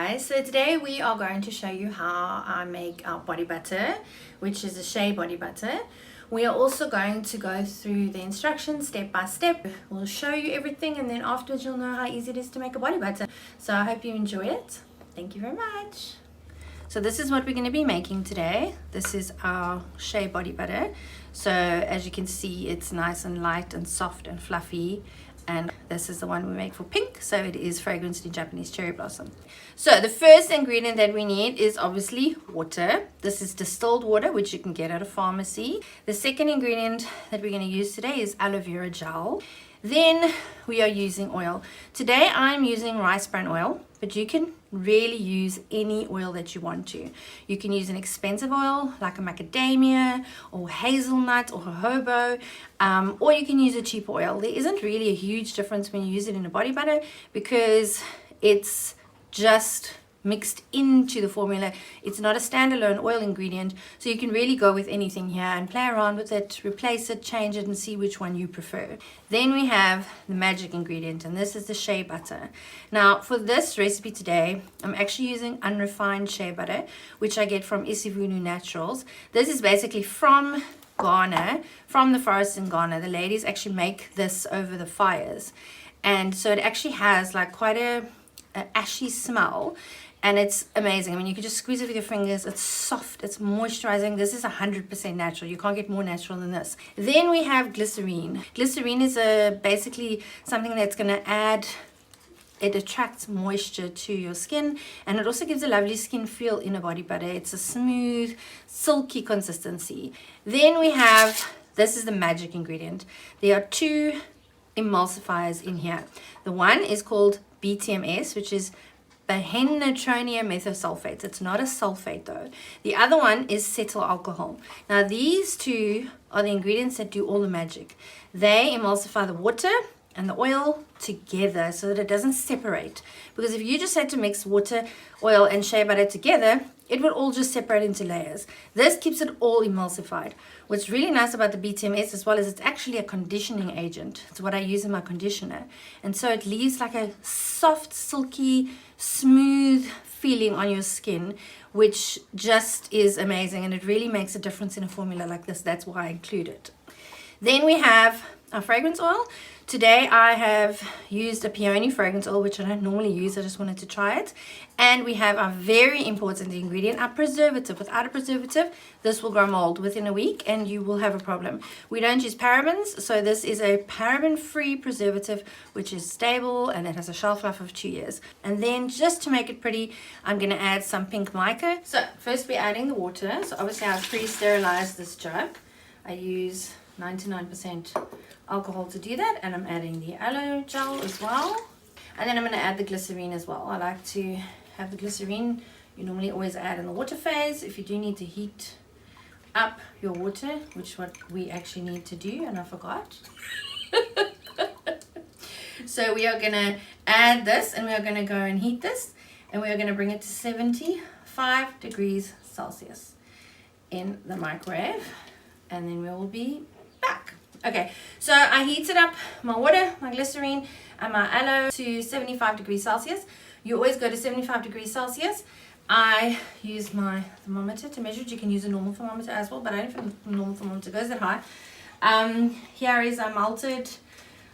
guys, so today we are going to show you how I make our body butter, which is a shea body butter. We are also going to go through the instructions step by step. We'll show you everything and then afterwards you'll know how easy it is to make a body butter. So I hope you enjoy it. Thank you very much. So this is what we're going to be making today. This is our shea body butter. So as you can see, it's nice and light and soft and fluffy. And this is the one we make for pink, so it is fragranced in Japanese cherry blossom. So the first ingredient that we need is obviously water. This is distilled water, which you can get at a pharmacy. The second ingredient that we're going to use today is aloe vera gel. Then we are using oil. Today I'm using rice bran oil, but you can really use any oil that you want to. You can use an expensive oil like a macadamia or hazelnut or jojoba, or you can use a cheap oil. There isn't really a huge difference when you use it in a body butter because it's just mixed into the formula. It's not a standalone oil ingredient, so you can really go with anything here and play around with it, replace it, change it, and see which one you prefer. Then we have the magic ingredient, and this is the shea butter. Now for this recipe today, I'm actually using unrefined shea butter, which I get from Isivunu Naturals. This is basically from Ghana, from the forest in Ghana. The ladies actually make this over the fires, and so it actually has like quite a ashy smell. And it's amazing. I mean, you can just squeeze it with your fingers. It's soft, it's moisturizing. This is 100% natural. You can't get more natural than this. Then we have glycerine. Glycerine is basically something that's going to add, it attracts moisture to your skin, and it also gives a lovely skin feel in a body butter. It's a smooth, silky consistency. Then we have, this is the magic ingredient. There are two emulsifiers in here. The one is called BTMS, which is Bihydronatrium methosulfate. It's not a sulfate though. The other one is cetyl alcohol. Now these two are the ingredients that do all the magic. They emulsify the water and the oil together so that it doesn't separate. Because if you just had to mix water, oil, and shea butter together, it would all just separate into layers. This keeps it all emulsified. What's really nice about the BTMS as well is it's actually a conditioning agent. It's what I use in my conditioner. And so it leaves like a soft, silky, smooth feeling on your skin, which just is amazing. And it really makes a difference in a formula like this. That's why I include it. Then we have our fragrance oil. Today I have used a peony fragrance oil, which I don't normally use. I just wanted to try it. And we have our very important ingredient, our preservative. Without a preservative, this will grow mold within a week and you will have a problem. We don't use parabens, so this is a paraben-free preservative, which is stable and it has a shelf life of 2 years. And then just to make it pretty, I'm going to add some pink mica. So first we're adding the water. So obviously I've pre-sterilized this jug. I use 99% alcohol to do that, and I'm adding the aloe gel as well, and then I'm going to add the glycerine as well. I like to have the glycerine, you normally always add in the water phase if you do need to heat up your water, which is what we actually need to do, and I forgot. So we are going to add this and we are going to go and heat this, and we are going to bring it to 75 degrees Celsius in the microwave, and then we will be back. Okay, so I heated up my water, my glycerine, and my aloe to 75 degrees Celsius. You always go to 75 degrees Celsius. I use my thermometer to measure it. You can use a normal thermometer as well, but I don't think the normal thermometer goes that high. Here is I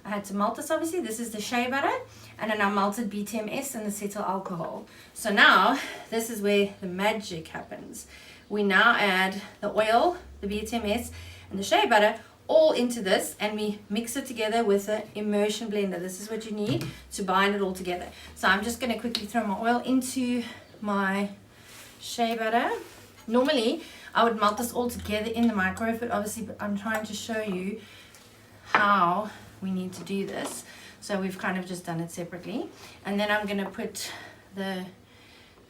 had to melt this obviously. This is the shea butter, and then I melted BTMS and the cetyl alcohol. So now, this is where the magic happens. We now add the oil, the BTMS, and the shea butter all into this, and we mix it together with an immersion blender. This is what you need to bind it all together. So I'm just going to quickly throw my oil into my shea butter. Normally I would melt this all together in the microwave, but obviously I'm trying to show you how we need to do this, so we've kind of just done it separately. And then I'm going to put the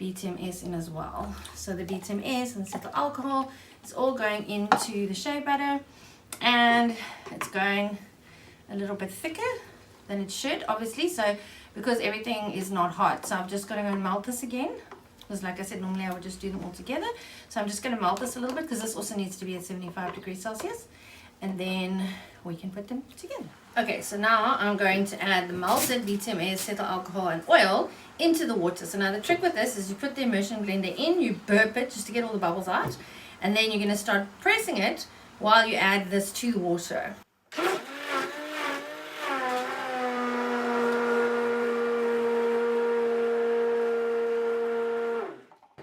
BTMS in as well. So the BTMS and the cetyl alcohol, it's all going into the shea butter, and it's going a little bit thicker than it should, obviously, so because everything is not hot. So I'm just going to go and melt this again, because like I said, normally I would just do them all together. So I'm just going to melt this a little bit, because this also needs to be at 75 degrees Celsius. and then we can put them together. Okay, so now I'm going to add the melted DTMA, acetyl alcohol, and oil into the water. So now the trick with this is you put the immersion blender in, you burp it just to get all the bubbles out, and then you're going to start pressing it while you add this to the water.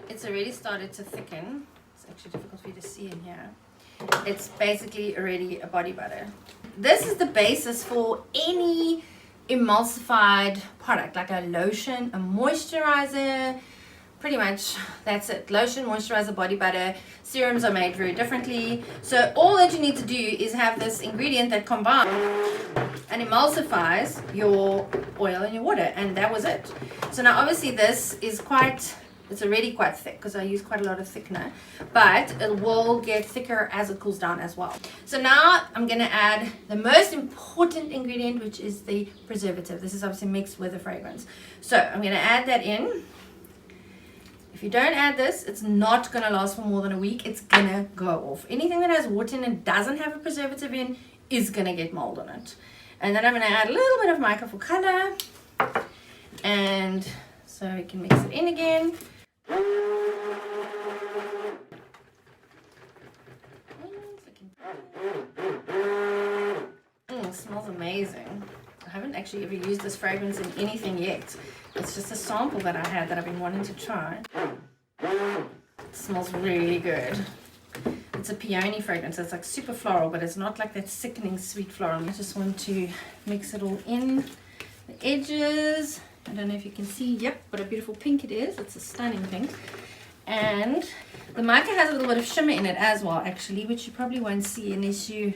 It's already started to thicken. It's actually difficult for you to see in here. It's basically already a body butter. This is the basis for any emulsified product, like a lotion, a moisturizer, pretty much that's it. Lotion, moisturizer, body butter. Serums are made very differently. So all that you need to do is have this ingredient that combines and emulsifies your oil and your water, and that was it. So now obviously this is it's already quite thick because I use quite a lot of thickener, but it will get thicker as it cools down as well. So now I'm going to add the most important ingredient, which is the preservative. This is obviously mixed with the fragrance. So I'm going to add that in. If you don't add this, it's not going to last for more than a week. It's going to go off. Anything that has water in and doesn't have a preservative in is going to get mold on it. And then I'm going to add a little bit of mica for color. And so we can mix it in again. It smells amazing. I haven't actually ever used this fragrance in anything yet. It's just a sample that I had that I've been wanting to try. It smells really good. It's a peony fragrance. It's like super floral, but it's not like that sickening sweet floral. I just want to mix it all in the edges. I don't know if you can see, yep, what a beautiful pink it is. It's a stunning pink. And the mica has a little bit of shimmer in it as well, actually, which you probably won't see unless you...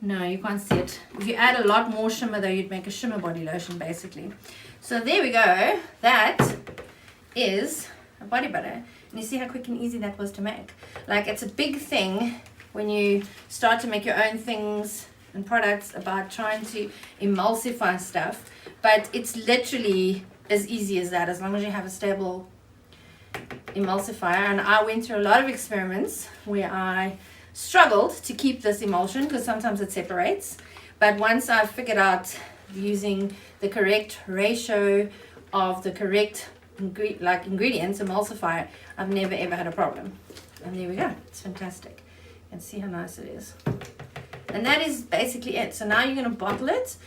No, you can't see it. If you add a lot more shimmer, though, you'd make a shimmer body lotion, basically. So there we go. That is a body butter. And you see how quick and easy that was to make. Like, it's a big thing when you start to make your own things and products about trying to emulsify stuff. But it's literally as easy as that, as long as you have a stable emulsifier. And I went through a lot of experiments where I struggled to keep this emulsion because sometimes it separates, but once I figured out using the correct ratio of the correct ingredients, emulsifier, I've never ever had a problem. And there we go. It's fantastic. You can see how nice it is. And that is basically it. So now you're going to bottle it.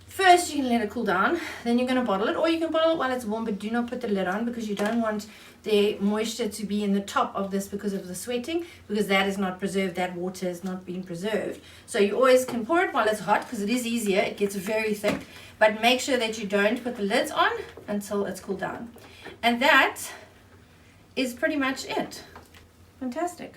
First, you can let it cool down, then you're going to bottle it, or you can bottle it while it's warm, but do not put the lid on because you don't want the moisture to be in the top of this because of the sweating, because that is not preserved, that water is not being preserved. So you always can pour it while it's hot because it is easier, it gets very thick, but make sure that you don't put the lids on until it's cooled down. And that is pretty much it. Fantastic.